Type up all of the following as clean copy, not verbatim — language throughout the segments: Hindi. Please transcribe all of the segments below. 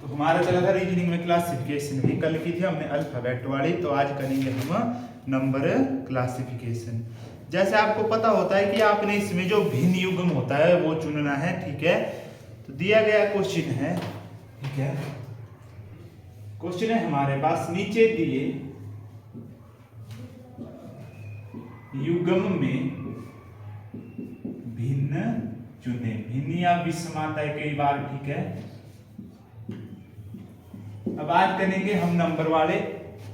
तो हमारा चला था रीजनिंग में क्लासिफिकेशन भी कल की थी हमने अल्फाबेट वाली, तो आज करेंगे हम नंबर क्लासिफिकेशन। जैसे आपको पता होता है कि आपने इसमें जो भिन्न युग्म होता है वो चुनना है, ठीक है। तो दिया गया क्वेश्चन है, ठीक है, क्वेश्चन है हमारे पास नीचे दिए युग्म में भिन्न चुने। भिन्न या विषम आता है कई बार, ठीक है। अब आज करेंगे हम नंबर वाले,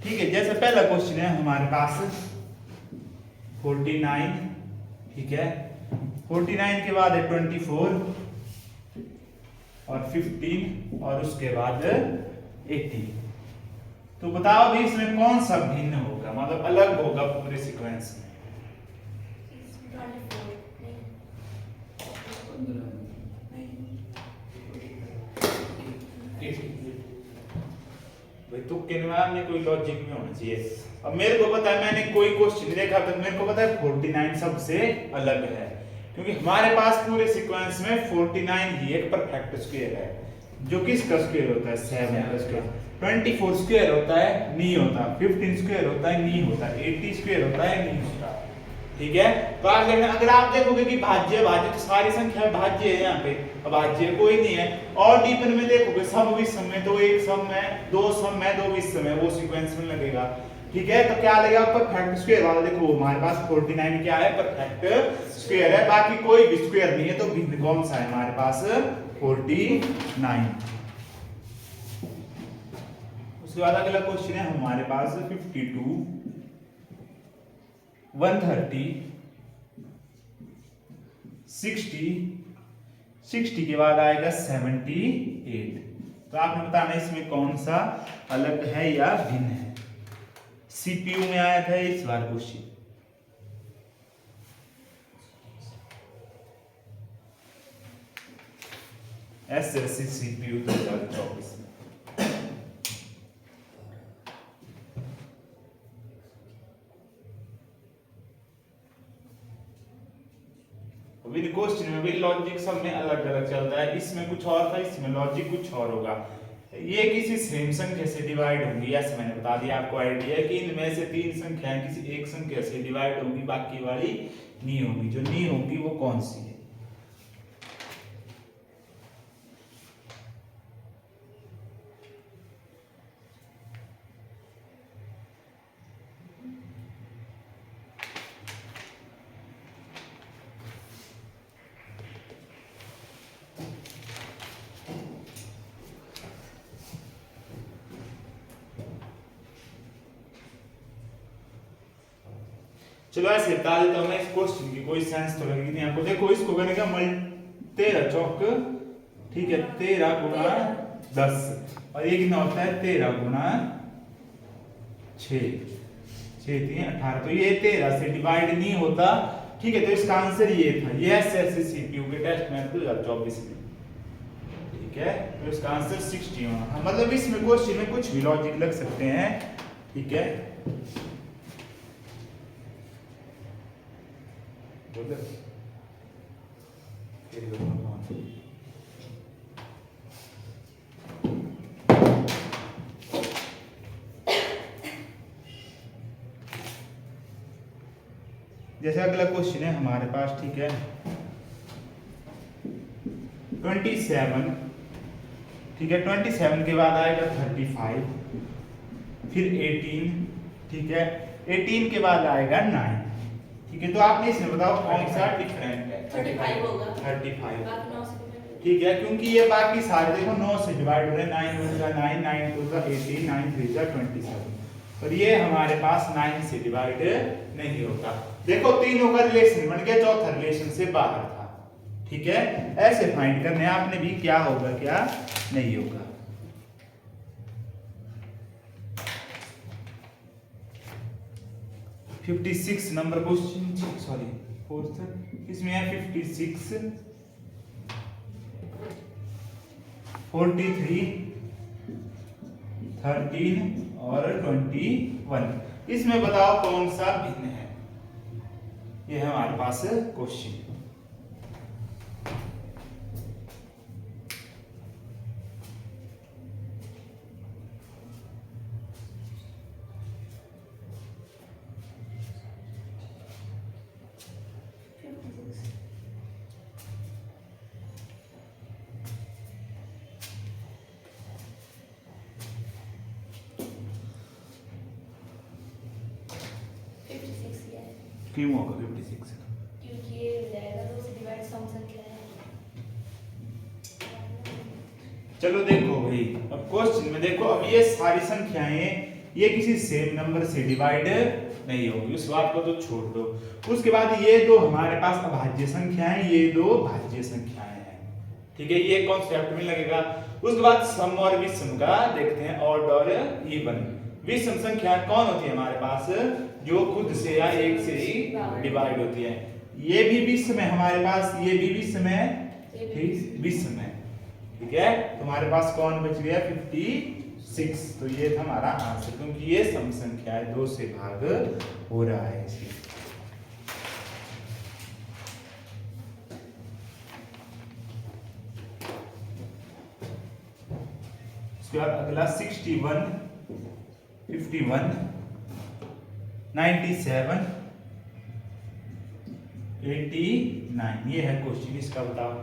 ठीक है। जैसे पहला क्वेश्चन है हमारे पास 49, ठीक है। 49 के बाद है 24 और 15 और उसके बाद 18। तो बताओ अभी इसमें कौन सा भिन्न होगा, मतलब अलग होगा पूरे सीक्वेंस में। भाई तुक्के में कोई लॉजिक में होना चाहिए। अब मेरे को पता है, मैंने कोई क्वेश्चन देखा तो मेरे को पता है 49 सबसे अलग है, क्योंकि हमारे पास पूरे सीक्वेंस में 49 ही एक परफेक्ट स्क्वायर है। जो किसका स्क्वायर होता है? 7 का स्क्वायर। 24 स्क्वायर होता है, नहीं होता। 15 स्क्वायर होता है, नहीं होता। 80 स्क्वायर होता है, नहीं होता, ठीक है। तो आगे अगर आप देखोगे कि भाज्य भाज्य तो सारी संख्या भाज्य है, यहाँ पे अभाज्य कोई नहीं है। और डीपन में देखोगे सम विषम में तो एक सम है, दो सम है, दो विषम है, वो सीक्वेंस में लगेगा, ठीक है। तो क्या लगेगा? परफेक्ट स्क्वायर वाला। देखो हमारे पास 49 क्या है? परफेक्ट स्क्वायर है, बाकी कोई भी स्क्वायर नहीं है। तो भिन्न कौन सा है हमारे पास? 49। उसके बाद अगला क्वेश्चन है हमारे पास 52, 130, 60, 60 के बाद आएगा 78। तो आपने बताना इसमें कौन सा अलग है या भिन्न है। सीपीयू में आया था इस बार क्वेश्चन। एसएससी सीपीयू 2024 में। क्वेश्चन में भी लॉजिक सब में अलग अलग चलता है। इसमें कुछ और था, इसमें लॉजिक कुछ और होगा। ये किसी सेम संख्या से डिवाइड होंगी, ऐसे मैंने बता दिया। आपको आइडिया है कि इनमें से 3 संख्याएं किसी एक संख्या से डिवाइड होंगी, बाकी वाली नहीं होंगी। जो नहीं होंगी वो कौन सी है? चलो ऐसे बता देता हूं मैं, इस क्वेश्चन की कोई सेंस तो लगेगी नहीं आपको। देखो इसको करने का 13 चौक, ठीक है, 13 गुना 10, और ये कितना होता है? 13 गुना 6, 6 3 18। तो ये 13 से डिवाइड नहीं होता, ठीक है। तो इसका आंसर ये था, ये एसएससी सीपीयू के टेस्ट में 2024 में, ठीक है। तो इसका आंसर 60 होना। मतलब इसमें क्वेश्चन में कुछ भी लॉजिक लग सकते हैं, ठीक है। जैसे अगला क्वेश्चन है हमारे पास, ठीक है, 27, ठीक है। 27 के बाद आएगा 35, फिर 18, ठीक है। 18 के बाद आएगा 9, ठीक है। तो आपने इसमें बताओ कौन सा डिफरेंट है? 35 होगा। 35, ठीक है, क्योंकि ये बाकी सारे देखो 9 से डिवाइड हो रहे हैं। 9 1 जा 9, 9 2 जा 18, 9 3 जा 27, और ये हमारे पास 9 से डिवाइड नहीं होता। देखो तीनों का रिलेशन बन गया, चौथा रिलेशन से बाहर था, ठीक है। ऐसे फाइंड करने आपने भी क्या होगा क्या नहीं होगा। Fifty 56 number question, sorry 4th, इसमें है 56, 43, 13 और 21। इसमें बताओ कौन सा भिन्न है। ये है हमारे पास क्वेश्चन। क्यों होगा 56? क्योंकि ये हो जाएगा 2 से डिवाइड सम संख्या है। चलो देखो भाई, अब क्वेश्चन में देखो, अब ये सारी संख्याएं ये किसी सेम नंबर से डिवाइड नहीं होगी, उस बात को तो छोड़ दो। उसके बाद ये दो हमारे पास अभाज्य संख्याएं, ये दो भाज्य संख्याएं हैं, ठीक है, ये कॉन्सेप्ट में लगेगा। उसके बाद सम और विषम का देखते हैं, ऑड और इवन। विषम संख्या कौन होती है हमारे पास? जो खुद से या एक से ही डिवाइड होती है। ये भी विषम है हमारे पास, ये भी विषम है, ठीक, विषम है, ठीक है। तो हमारे पास कौन बच गया? 56। तो ये था हमारा आंसर, क्योंकि ये सम संख्या है, 2 से भाग हो रहा है इसलिए। उसके बाद अगला 61, 51, 97, 89, ये है क्वेश्चन, इसका बताओ।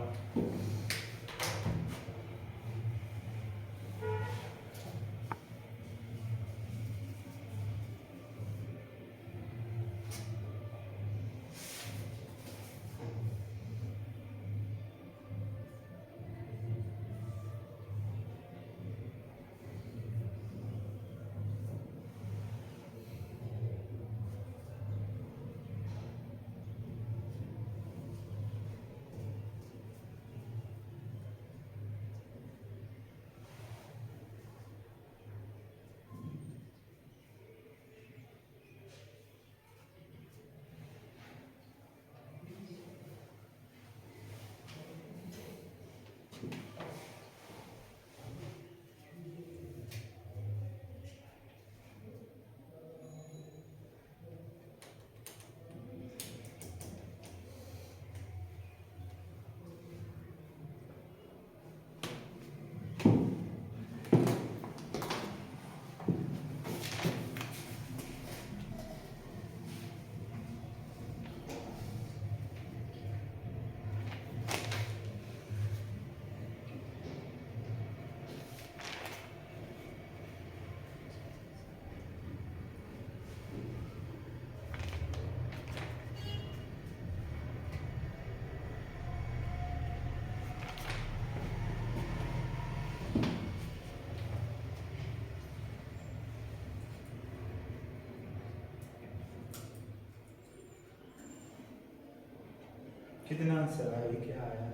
कितना आंसर आया, क्या आया?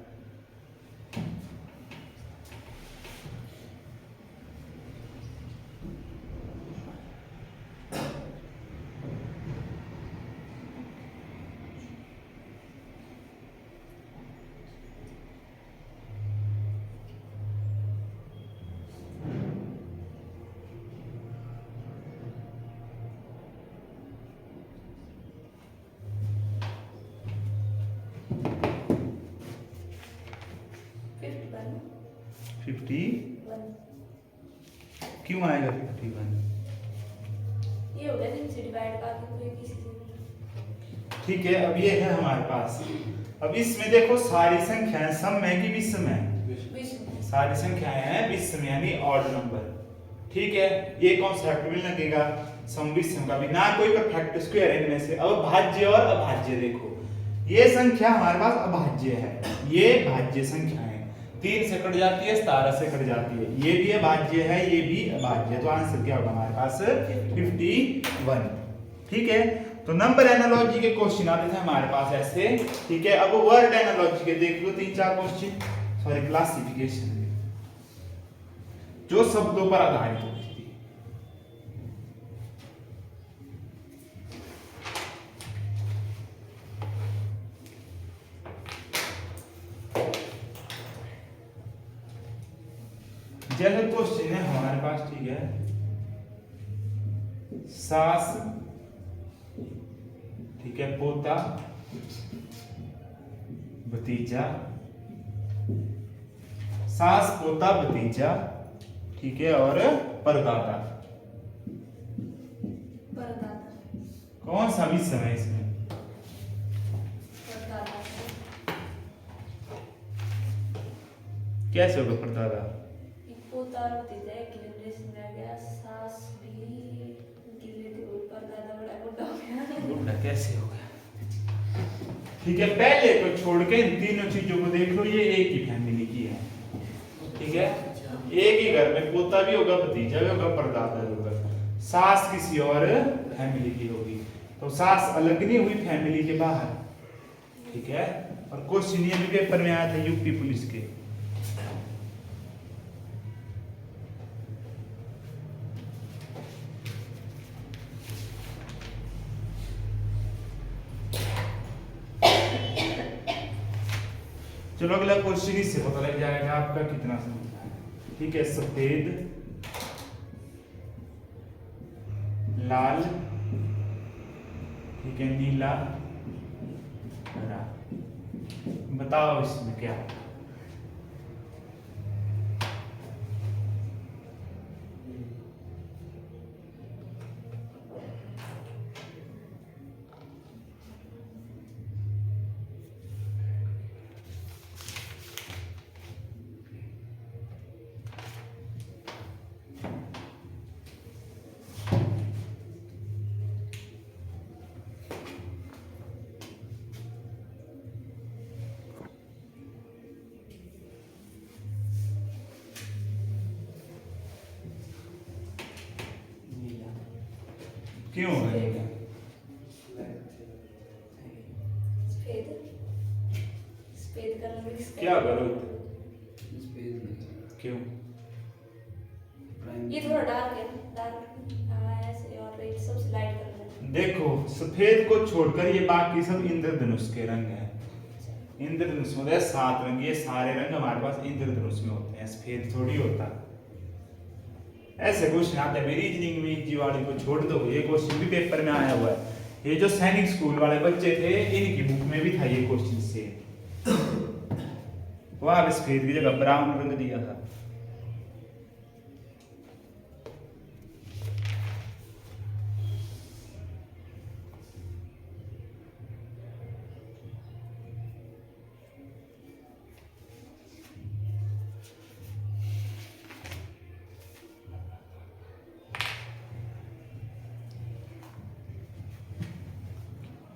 फिफ्टी क्यों आएगा 51? ये हो गया 3 से डिवाइड का, कोई किसी से नहीं। ठीक है, अब ये है हमारे पास। अब इसमें देखो सारी संख्याएं सम है कि विषम है? सारी संख्याएं हैं विषम, यानी ऑड नंबर, ठीक है। ये कॉन्सेप्ट में लगेगा सम विषम का भी, ना कोई परफेक्ट स्क्वायर है इनमें से। अब भाज्य और अभाज्य देखो, ये संख्या हमारे पास अभाज्य है, ये भाज्य संख्या है, 3 से कट जाती है, 17 से कट जाती है, ये भी अभाज्य है, ये भी अभाज्य है। तो आंसर क्या होगा हमारे पास? 51, ठीक है। तो नंबर एनालॉजी के क्वेश्चन आते थे हमारे पास ऐसे, ठीक है। अब वर्ड एनालॉजी के देख लो 3-4 क्वेश्चन, सॉरी क्लासिफिकेशन, जो शब्दों पर आधारित होती है। जैसे क्वेश्चन है हमारे पास, ठीक है, सास, ठीक है, पोता, भतीजा, सास, पोता, भतीजा, ठीक है, और परदादा। कौन सा भी समय इसमें? कैसे होगा परदादा? पोता और भतीजा एक जनरेशन में आ गया, सास भी गिले थे, परदादा बड़ा बुढ़ा हो गया। बुढ़ा कैसे हो गया? ठीक है, पहले को छोड़ के इन तीनों चीजों को देख लो, ये एक ही फैमिली की है। ठीक है, एक ही घर में पोता भी होगा, भतीजा भी होगा, परदादा भी होगा। सास किसी और फैमिली की होगी, तो सास अलग नहीं हुई फैमिली के बाहर। ठीक है, और क्वेश्चन ये भी पेपर में आया था यूपी पुलिस के। चलो अगला क्वेश्चन इससे पता लग जाएगा आपका कितना समझ है। ठीक है, सफेद, लाल, ठीक है, नीला, हरा, बताओ इसमें क्या है? क्यों है? सफेद सफेद कलर मिक्स क्या करो? क्यों? ये थोड़ा डार्क है, डार्क। हाँ ऐसे, और ये सबसे लाइट कलर है। देखो, सफेद को छोड़कर ये बाकी सब इंद्रधनुष के रंग है। इंद्रधनुष में होता है 7 रंग, ये सारे रंग हमारे पास इंद्रधनुष में होते हैं, सफेद थोड़ी होता। ऐसे क्वेश्चन आते हैं, रीजनिंग में जी वाले को छोड़ दो, ये क्वेश्चन भी पेपर में आया हुआ है। ये जो सैनिक स्कूल वाले बच्चे थे, इनकी बुक में भी था ये क्वेश्चन से। वहां सफेद की जगह ब्राउन रंग दिया था।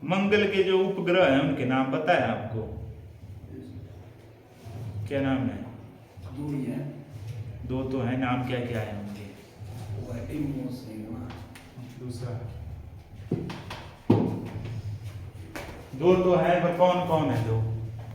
मंगल के जो उपग्रह हैं उनके नाम पता है आपको? क्या नाम है? 2 ही है। 2 तो है, नाम क्या क्या है उनके? दूसरा 2 तो है, पर कौन कौन है 2?